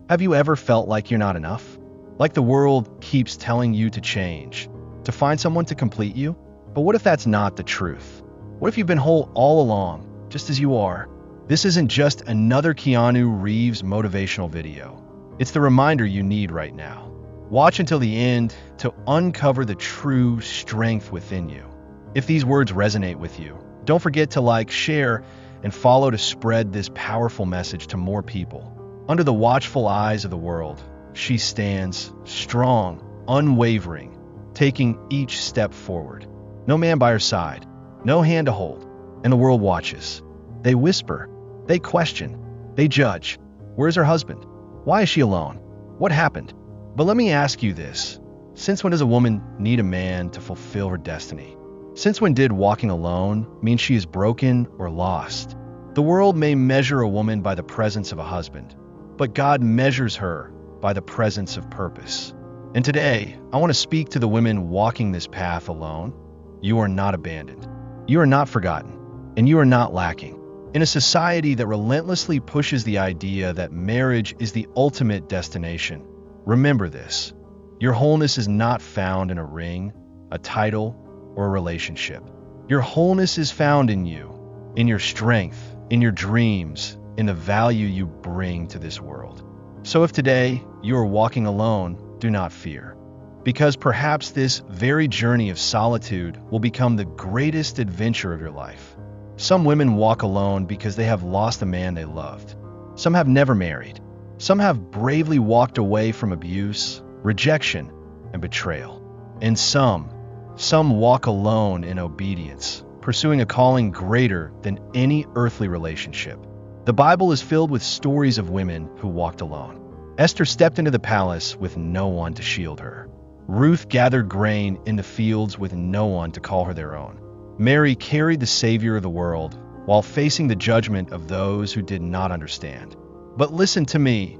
Have you ever felt like you're not enough? Like the world keeps telling you to change, to find someone to complete you? But what if that's not the truth? What if you've been whole all along, just as you are? This isn't just another Keanu Reeves motivational video. It's the reminder you need right now. Watch until the end to uncover the true strength within you. If these words resonate with you, don't forget to like, share, and follow to spread this powerful message to more people. Under the watchful eyes of the world, she stands strong, unwavering, taking each step forward. No man by her side, no hand to hold, and the world watches. They whisper, they question, they judge. Where's her husband? Why is she alone? What happened? But let me ask you this. Since when does a woman need a man to fulfill her destiny? Since when did walking alone mean she is broken or lost? The world may measure a woman by the presence of a husband, but God measures her by the presence of purpose. And today, I want to speak to the women walking this path alone. You are not abandoned. You are not forgotten. And you are not lacking. In a society that relentlessly pushes the idea that marriage is the ultimate destination, remember this. Your wholeness is not found in a ring, a title, or a relationship. Your wholeness is found in you, in your strength, in your dreams, in the value you bring to this world. So if today you are walking alone, do not fear, because perhaps this very journey of solitude will become the greatest adventure of your life. Some women walk alone because they have lost a man they loved. Some have never married. Some have bravely walked away from abuse, rejection, and betrayal. And some walk alone in obedience, pursuing a calling greater than any earthly relationship. The Bible is filled with stories of women who walked alone. Esther stepped into the palace with no one to shield her. Ruth gathered grain in the fields with no one to call her their own. Mary carried the Savior of the world while facing the judgment of those who did not understand. But listen to me.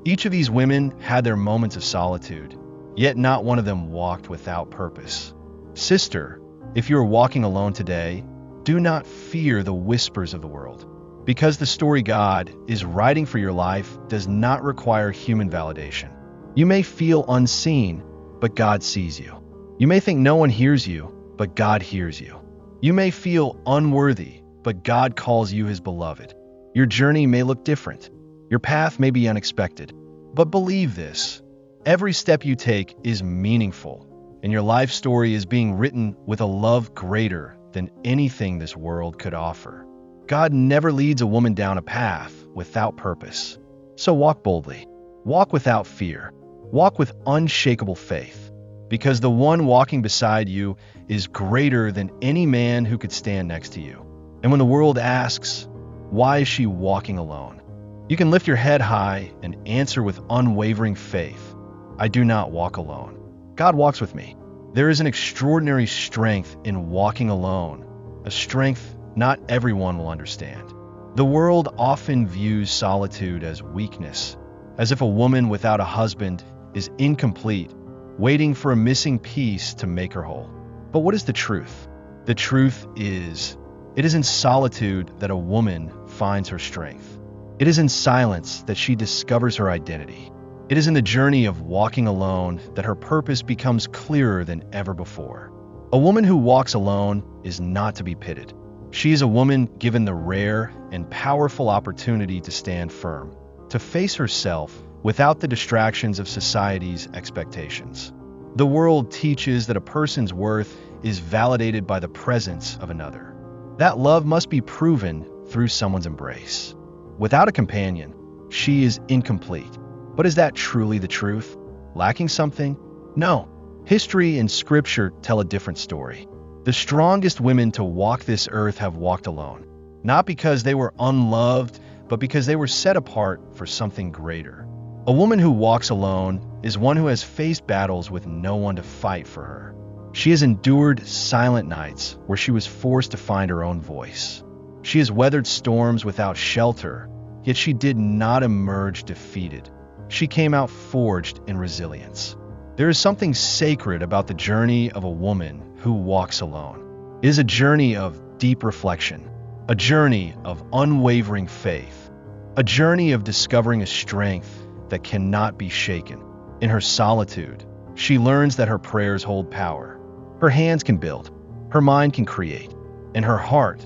Each of these women had their moments of solitude, yet not one of them walked without purpose. Sister, if you are walking alone today, do not fear the whispers of the world. Because the story God is writing for your life does not require human validation. You may feel unseen, but God sees you. You may think no one hears you, but God hears you. You may feel unworthy, but God calls you his beloved. Your journey may look different. Your path may be unexpected. But believe this, every step you take is meaningful, and your life story is being written with a love greater than anything this world could offer. God never leads a woman down a path without purpose. So walk boldly. Walk without fear. Walk with unshakable faith. Because the one walking beside you is greater than any man who could stand next to you. And when the world asks, why is she walking alone? You can lift your head high and answer with unwavering faith, I do not walk alone. God walks with me. There is an extraordinary strength in walking alone, a strength not everyone will understand. The world often views solitude as weakness, as if a woman without a husband is incomplete, waiting for a missing piece to make her whole. But what is the truth? The truth is, it is in solitude that a woman finds her strength. It is in silence that she discovers her identity. It is in the journey of walking alone that her purpose becomes clearer than ever before. A woman who walks alone is not to be pitied. She is a woman given the rare and powerful opportunity to stand firm, to face herself without the distractions of society's expectations. The world teaches that a person's worth is validated by the presence of another. That love must be proven through someone's embrace. Without a companion, she is incomplete. But is that truly the truth? Lacking something? No. History and scripture tell a different story. The strongest women to walk this earth have walked alone, not because they were unloved, but because they were set apart for something greater. A woman who walks alone is one who has faced battles with no one to fight for her. She has endured silent nights where she was forced to find her own voice. She has weathered storms without shelter, yet she did not emerge defeated. She came out forged in resilience. There is something sacred about the journey of a woman who walks alone. It is a journey of deep reflection, a journey of unwavering faith, a journey of discovering a strength that cannot be shaken. In her solitude, she learns that her prayers hold power. Her hands can build, her mind can create, and her heart,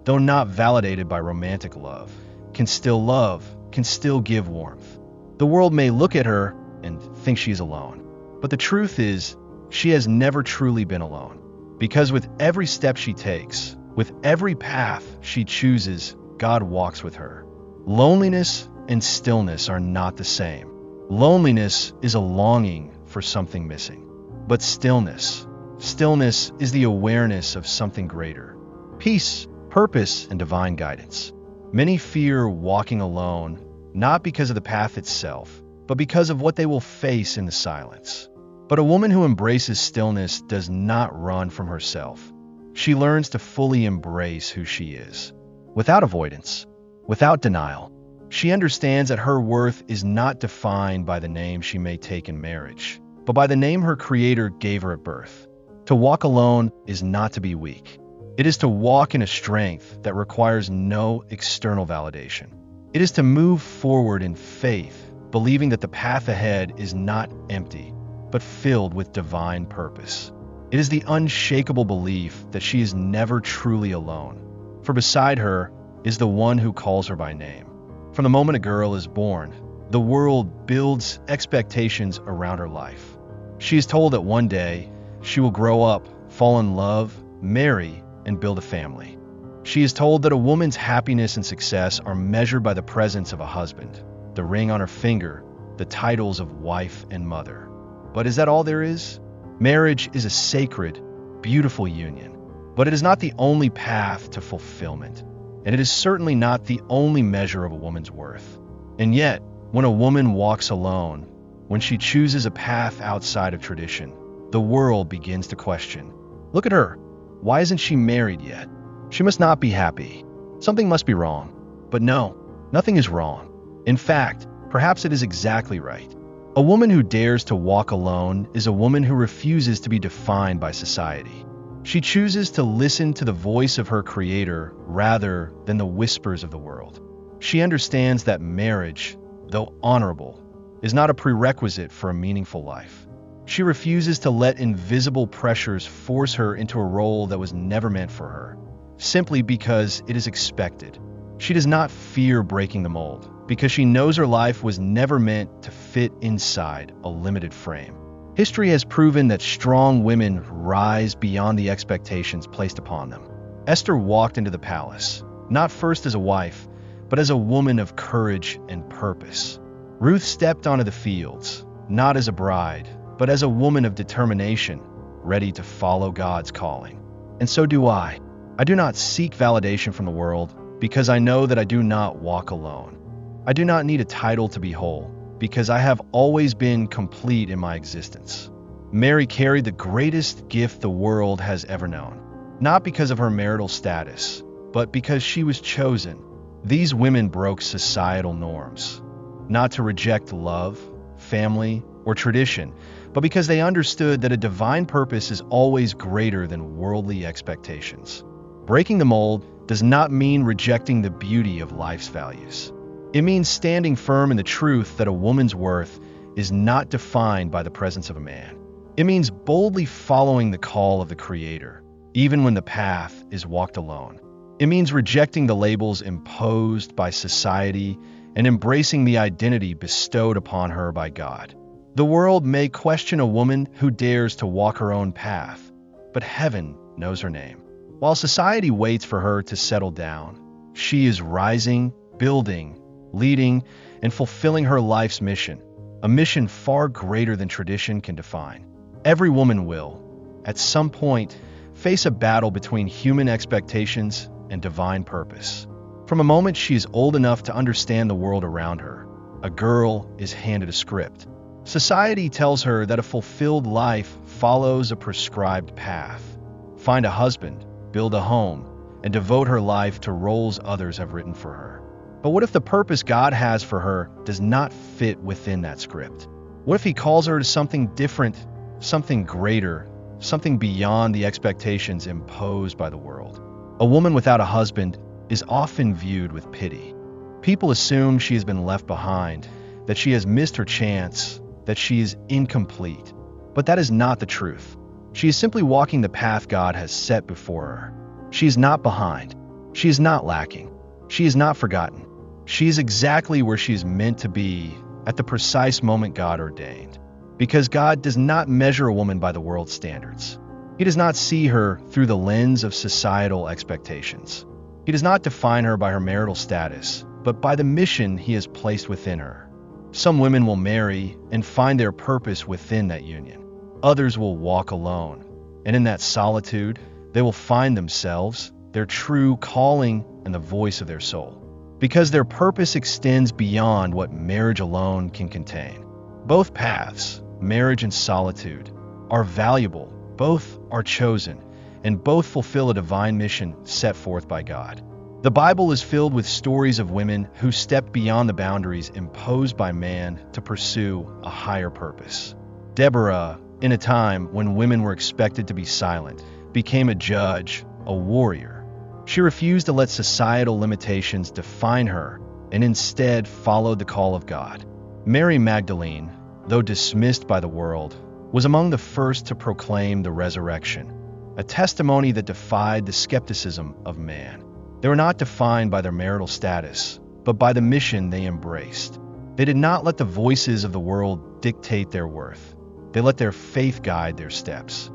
though not validated by romantic love, can still give warmth. The world may look at her and think she's alone, but the truth is, she has never truly been alone. Because with every step she takes, with every path she chooses, God walks with her. Loneliness and stillness are not the same. Loneliness is a longing for something missing. But stillness is the awareness of something greater. Peace, purpose, and divine guidance. Many fear walking alone, not because of the path itself, but because of what they will face in the silence. But a woman who embraces stillness does not run from herself. She learns to fully embrace who she is. Without avoidance, without denial, she understands that her worth is not defined by the name she may take in marriage, but by the name her Creator gave her at birth. To walk alone is not to be weak. It is to walk in a strength that requires no external validation. It is to move forward in faith, believing that the path ahead is not empty, but filled with divine purpose. It is the unshakable belief that she is never truly alone, for beside her is the one who calls her by name. From the moment a girl is born, the world builds expectations around her life. She is told that one day she will grow up, fall in love, marry, and build a family. She is told that a woman's happiness and success are measured by the presence of a husband, the ring on her finger, the titles of wife and mother. But is that all there is? Marriage is a sacred, beautiful union, but it is not the only path to fulfillment, and it is certainly not the only measure of a woman's worth. And yet, when a woman walks alone, when she chooses a path outside of tradition, the world begins to question. Look at her. Why isn't she married yet? She must not be happy. Something must be wrong. But no, nothing is wrong. In fact, perhaps it is exactly right. A woman who dares to walk alone is a woman who refuses to be defined by society. She chooses to listen to the voice of her Creator rather than the whispers of the world. She understands that marriage, though honorable, is not a prerequisite for a meaningful life. She refuses to let invisible pressures force her into a role that was never meant for her, simply because it is expected. She does not fear breaking the mold, because she knows her life was never meant to fit inside a limited frame. History has proven that strong women rise beyond the expectations placed upon them. Esther walked into the palace, not first as a wife, but as a woman of courage and purpose. Ruth stepped onto the fields, not as a bride, but as a woman of determination, ready to follow God's calling. And so do I. I do not seek validation from the world, because I know that I do not walk alone. I do not need a title to be whole, because I have always been complete in my existence. Mary carried the greatest gift the world has ever known, not because of her marital status, but because she was chosen. These women broke societal norms, not to reject love, family, or tradition, but because they understood that a divine purpose is always greater than worldly expectations. Breaking the mold does not mean rejecting the beauty of life's values. It means standing firm in the truth that a woman's worth is not defined by the presence of a man. It means boldly following the call of the Creator, even when the path is walked alone. It means rejecting the labels imposed by society and embracing the identity bestowed upon her by God. The world may question a woman who dares to walk her own path, but heaven knows her name. While society waits for her to settle down, she is rising, building, leading, and fulfilling her life's mission, a mission far greater than tradition can define. Every woman will, at some point, face a battle between human expectations and divine purpose. From a moment she is old enough to understand the world around her, a girl is handed a script. Society tells her that a fulfilled life follows a prescribed path. Find a husband, build a home, and devote her life to roles others have written for her. But what if the purpose God has for her does not fit within that script? What if He calls her to something different, something greater, something beyond the expectations imposed by the world? A woman without a husband is often viewed with pity. People assume she has been left behind. that she has missed her chance, that she is incomplete. But that is not the truth. She is simply walking the path God has set before her. She is not behind. She is not lacking. She is not forgotten. She is exactly where she is meant to be at the precise moment God ordained. Because God does not measure a woman by the world's standards. He does not see her through the lens of societal expectations. He does not define her by her marital status, but by the mission He has placed within her. Some women will marry and find their purpose within that union. Others will walk alone, and in that solitude, they will find themselves, their true calling, and the voice of their soul. Because their purpose extends beyond what marriage alone can contain. Both paths, marriage and solitude, are valuable, both are chosen, and both fulfill a divine mission set forth by God. The Bible is filled with stories of women who stepped beyond the boundaries imposed by man to pursue a higher purpose. Deborah, in a time when women were expected to be silent, became a judge, a warrior. She refused to let societal limitations define her and instead followed the call of God. Mary Magdalene, though dismissed by the world, was among the first to proclaim the resurrection, a testimony that defied the skepticism of man. They were not defined by their marital status, but by the mission they embraced. They did not let the voices of the world dictate their worth. They let their faith guide their steps.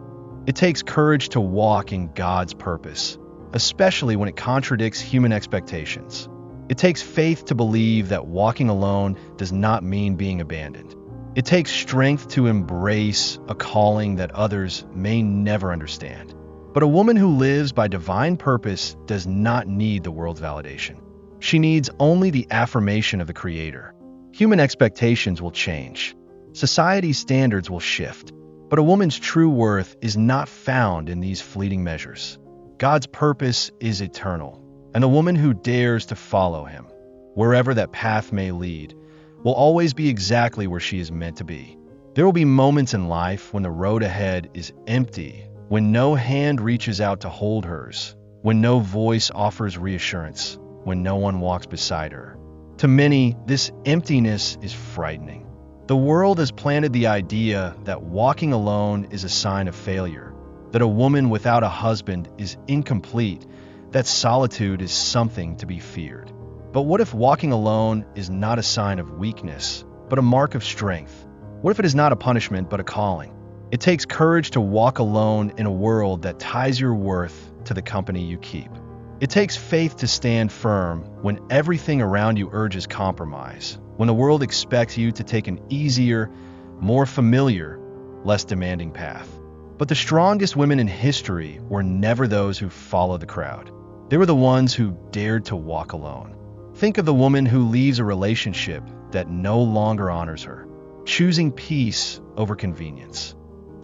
It takes courage to walk in God's purpose, especially when it contradicts human expectations. It takes faith to believe that walking alone does not mean being abandoned. It takes strength to embrace a calling that others may never understand. But a woman who lives by divine purpose does not need the world's validation. She needs only the affirmation of the Creator. Human expectations will change. Society's standards will shift. But a woman's true worth is not found in these fleeting measures. God's purpose is eternal, and the woman who dares to follow Him, wherever that path may lead, will always be exactly where she is meant to be. There will be moments in life when the road ahead is empty, when no hand reaches out to hold hers, when no voice offers reassurance, when no one walks beside her. To many, this emptiness is frightening. The world has planted the idea that walking alone is a sign of failure, that a woman without a husband is incomplete, that solitude is something to be feared. But what if walking alone is not a sign of weakness, but a mark of strength? What if it is not a punishment, but a calling? It takes courage to walk alone in a world that ties your worth to the company you keep. It takes faith to stand firm when everything around you urges compromise, when the world expects you to take an easier, more familiar, less demanding path. But the strongest women in history were never those who followed the crowd. They were the ones who dared to walk alone. Think of the woman who leaves a relationship that no longer honors her, choosing peace over convenience.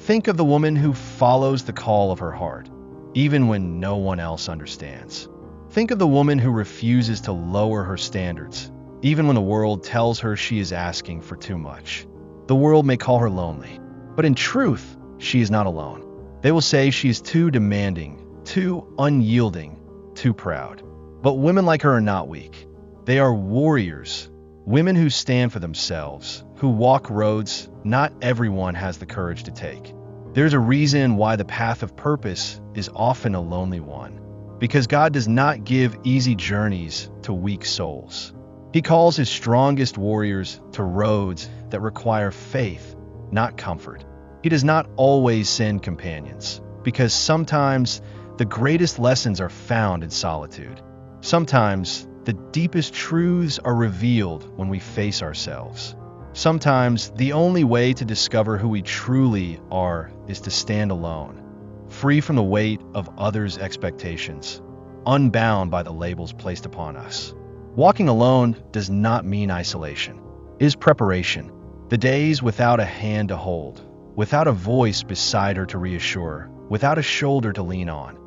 Think of the woman who follows the call of her heart, even when no one else understands. Think of the woman who refuses to lower her standards, even when the world tells her she is asking for too much. The world may call her lonely, but in truth, she is not alone. They will say she is too demanding, too unyielding, too proud. But women like her are not weak. They are warriors, women who stand for themselves, who walk roads not everyone has the courage to take. There's a reason why the path of purpose is often a lonely one, because God does not give easy journeys to weak souls. He calls His strongest warriors to roads that require faith, not comfort. He does not always send companions, because sometimes the greatest lessons are found in solitude. Sometimes the deepest truths are revealed when we face ourselves. Sometimes the only way to discover who we truly are is to stand alone, free from the weight of others' expectations, unbound by the labels placed upon us. Walking alone does not mean isolation. It is preparation. The days without a hand to hold, without a voice beside her to reassure, without a shoulder to lean on.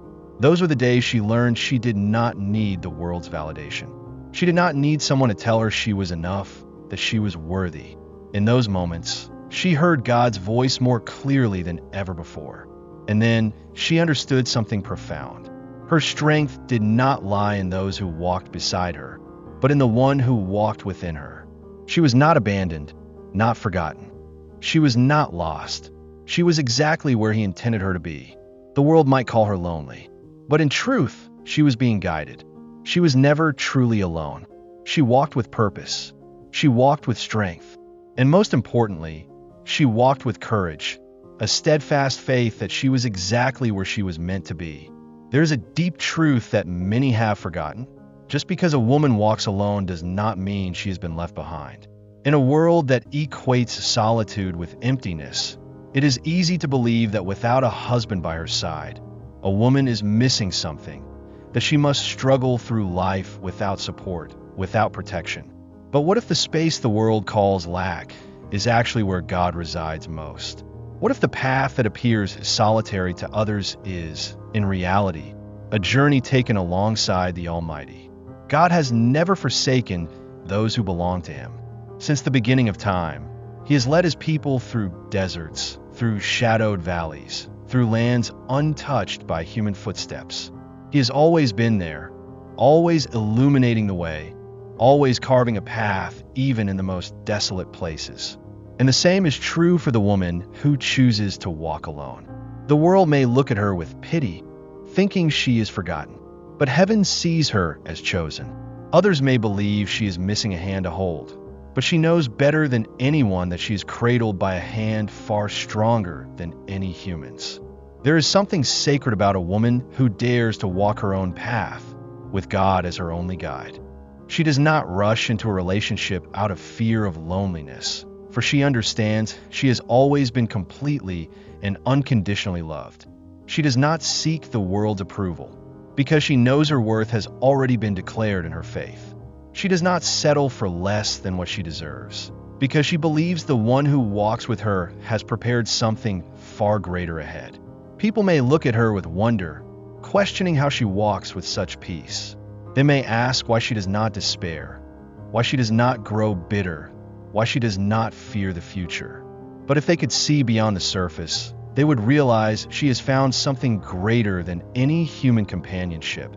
Those were the days she learned she did not need the world's validation. She did not need someone to tell her she was enough, that she was worthy. In those moments, she heard God's voice more clearly than ever before. And then she understood something profound. Her strength did not lie in those who walked beside her, but in the one who walked within her. She was not abandoned, not forgotten. She was not lost. She was exactly where he intended her to be. The world might call her lonely, but in truth, she was being guided. She was never truly alone. She walked with purpose. She walked with strength. And most importantly, she walked with courage, a steadfast faith that she was exactly where she was meant to be. There's a deep truth that many have forgotten. Just because a woman walks alone does not mean she has been left behind. In a world that equates solitude with emptiness, it is easy to believe that without a husband by her side, a woman is missing something, that she must struggle through life without support, without protection. But what if the space the world calls lack is actually where God resides most? What if the path that appears solitary to others is, in reality, a journey taken alongside the Almighty? God has never forsaken those who belong to Him. Since the beginning of time, He has led His people through deserts, through shadowed valleys, through lands untouched by human footsteps. He has always been there, always illuminating the way, always carving a path even in the most desolate places. And the same is true for the woman who chooses to walk alone. The world may look at her with pity, thinking she is forgotten, but heaven sees her as chosen. Others may believe she is missing a hand to hold, but she knows better than anyone that she is cradled by a hand far stronger than any human's. There is something sacred about a woman who dares to walk her own path, with God as her only guide. She does not rush into a relationship out of fear of loneliness, for she understands she has always been completely and unconditionally loved. She does not seek the world's approval, because she knows her worth has already been declared in her faith. She does not settle for less than what she deserves, because she believes the one who walks with her has prepared something far greater ahead. People may look at her with wonder, questioning how she walks with such peace. They may ask why she does not despair, why she does not grow bitter, why she does not fear the future. But if they could see beyond the surface, they would realize she has found something greater than any human companionship,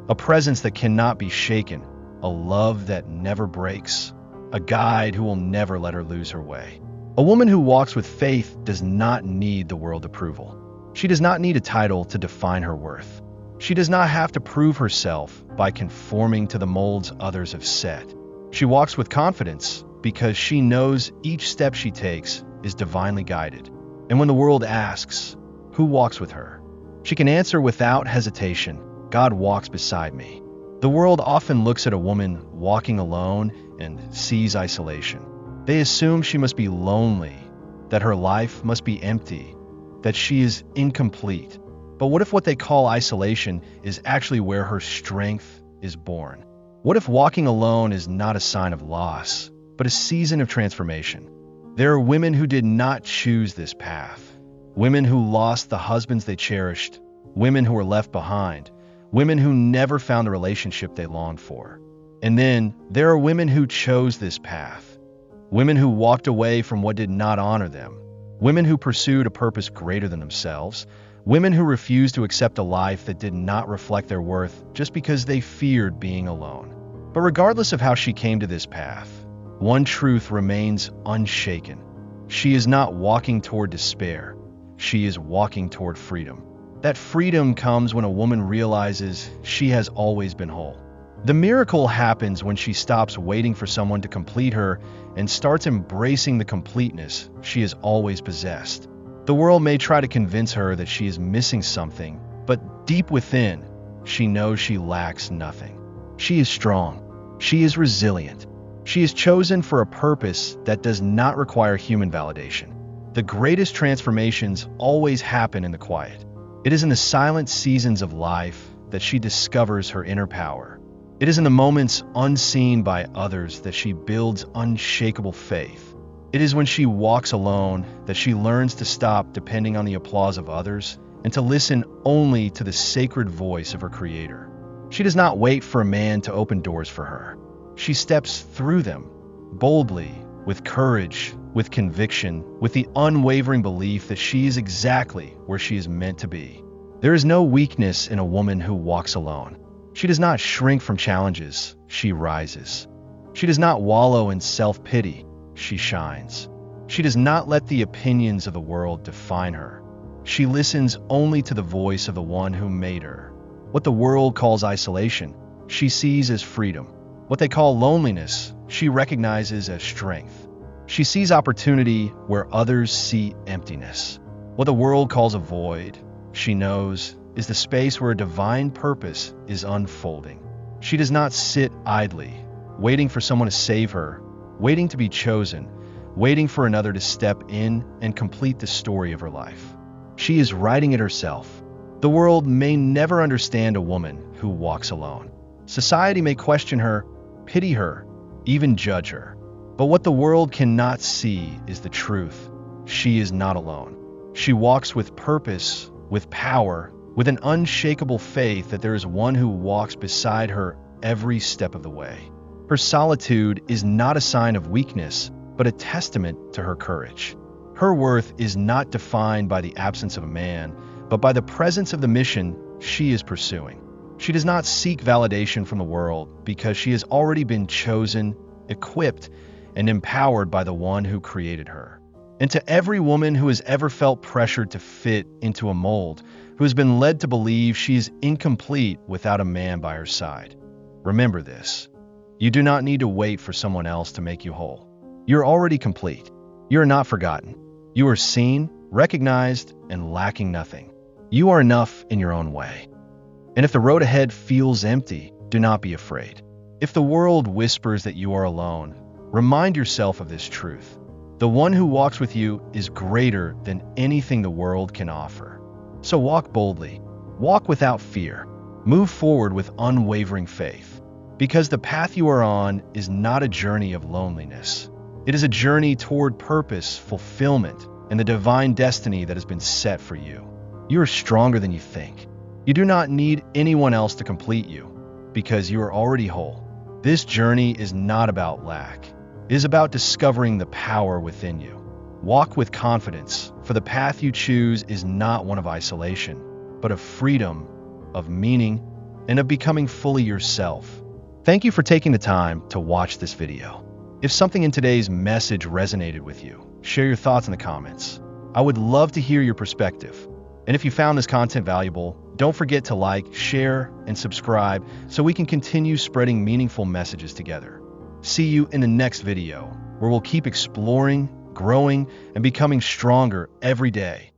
a presence that cannot be shaken, a love that never breaks, a guide who will never let her lose her way. A woman who walks with faith does not need the world approval. She does not need a title to define her worth. She does not have to prove herself by conforming to the molds others have set. She walks with confidence because she knows each step she takes is divinely guided. And when the world asks, who walks with her? She can answer without hesitation, God walks beside me. The world often looks at a woman walking alone and sees isolation. They assume she must be lonely, that her life must be empty, that she is incomplete. But what if what they call isolation is actually where her strength is born? What if walking alone is not a sign of loss, but a season of transformation? There are women who did not choose this path, women who lost the husbands they cherished, women who were left behind, women who never found the relationship they longed for. And then there are women who chose this path, women who walked away from what did not honor them, women who pursued a purpose greater than themselves, women who refused to accept a life that did not reflect their worth just because they feared being alone. But regardless of how she came to this path, one truth remains unshaken. She is not walking toward despair. She is walking toward freedom. That freedom comes when a woman realizes she has always been whole. The miracle happens when she stops waiting for someone to complete her and starts embracing the completeness she has always possessed. The world may try to convince her that she is missing something, but deep within, she knows she lacks nothing. She is strong. She is resilient. She is chosen for a purpose that does not require human validation. The greatest transformations always happen in the quiet. It is in the silent seasons of life that she discovers her inner power. It is in the moments unseen by others that she builds unshakable faith. It is when she walks alone that she learns to stop depending on the applause of others and to listen only to the sacred voice of her Creator. She does not wait for a man to open doors for her. She steps through them, boldly, with courage, with conviction, with the unwavering belief that she is exactly where she is meant to be. There is no weakness in a woman who walks alone. She does not shrink from challenges, she rises. She does not wallow in self-pity. She shines. She does not let the opinions of the world define her. She listens only to the voice of the one who made her. What the world calls isolation, she sees as freedom. What they call loneliness, she recognizes as strength. She sees opportunity where others see emptiness. What the world calls a void, she knows, is the space where a divine purpose is unfolding. She does not sit idly, waiting for someone to save her, waiting to be chosen, waiting for another to step in and complete the story of her life. She is writing it herself. The world may never understand a woman who walks alone. Society may question her, pity her, even judge her. But what the world cannot see is the truth. She is not alone. She walks with purpose, with power, with an unshakable faith that there is one who walks beside her every step of the way. Her solitude is not a sign of weakness, but a testament to her courage. Her worth is not defined by the absence of a man, but by the presence of the mission she is pursuing. She does not seek validation from the world because she has already been chosen, equipped, and empowered by the one who created her. And to every woman who has ever felt pressured to fit into a mold, who has been led to believe she is incomplete without a man by her side, remember this. You do not need to wait for someone else to make you whole. You're already complete. You are not forgotten. You are seen, recognized, and lacking nothing. You are enough in your own way. And if the road ahead feels empty, do not be afraid. If the world whispers that you are alone, remind yourself of this truth. The one who walks with you is greater than anything the world can offer. So walk boldly. Walk without fear. Move forward with unwavering faith. Because the path you are on is not a journey of loneliness. It is a journey toward purpose, fulfillment, and the divine destiny that has been set for you. You are stronger than you think. You do not need anyone else to complete you, because you are already whole. This journey is not about lack. It is about discovering the power within you. Walk with confidence, for the path you choose is not one of isolation, but of freedom, of meaning, and of becoming fully yourself. Thank you for taking the time to watch this video. If something in today's message resonated with you, share your thoughts in the comments. I would love to hear your perspective. And if you found this content valuable, don't forget to like, share, and subscribe so we can continue spreading meaningful messages together. See you in the next video, where we'll keep exploring, growing, and becoming stronger every day.